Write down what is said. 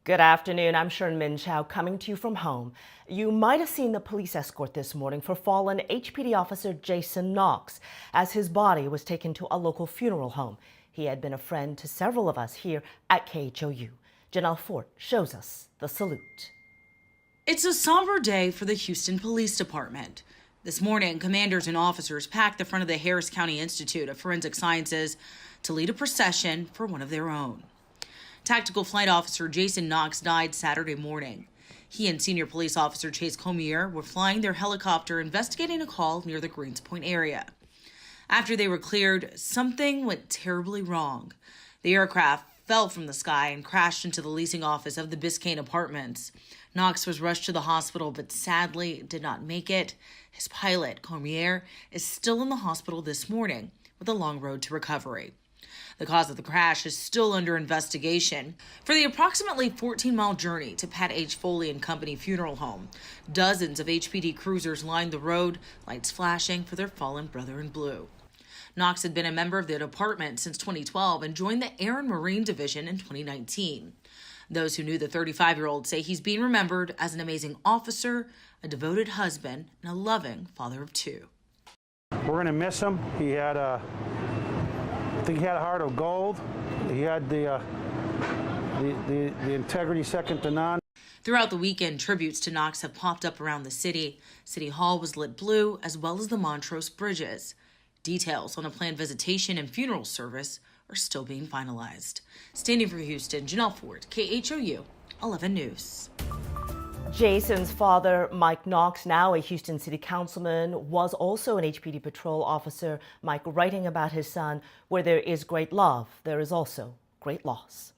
Good afternoon. I'm Sharon Min Chow coming to you from home. You might have seen the police escort this morning for fallen HPD officer Jason Knox as his body was taken to a local funeral home. He had been a friend to several of us here at KHOU. Janelle Fort shows us the salute. It's a somber day for the Houston Police Department. This morning, commanders and officers packed the front of the Harris County Institute of Forensic Sciences to lead a procession for one of their own. Tactical Flight Officer Jason Knox died Saturday morning. He and Senior Police Officer Chase Comier were flying their helicopter investigating a call near the Greens Point area. After they were cleared, something went terribly wrong. The aircraft fell from the sky and crashed into the leasing office of the Biscayne Apartments. Knox was rushed to the hospital, but sadly did not make it. His pilot, Comier, is still in the hospital this morning with a long road to recovery. The cause of the crash is still under investigation. For the approximately 14-mile journey to Pat H. Foley and Company funeral home, dozens of HPD cruisers lined the road, lights flashing for their fallen brother in blue. Knox had been a member of the department since 2012 and joined the Air and Marine Division in 2019. Those who knew the 35-year-old say he's being remembered as an amazing officer, a devoted husband, and a loving father of two. We're going to miss him. I think he had a heart of gold. He had the integrity second to none. Throughout the weekend, tributes to Knox have popped up around the city. City Hall was lit blue, as well as the Montrose bridges. Details on a planned visitation and funeral service are still being finalized. Standing for Houston, Janelle Fort, KHOU 11 News. Jason's father, Mike Knox, now a Houston City Councilman, was also an HPD patrol officer. Mike writing about his son, where there is great love, there is also great loss.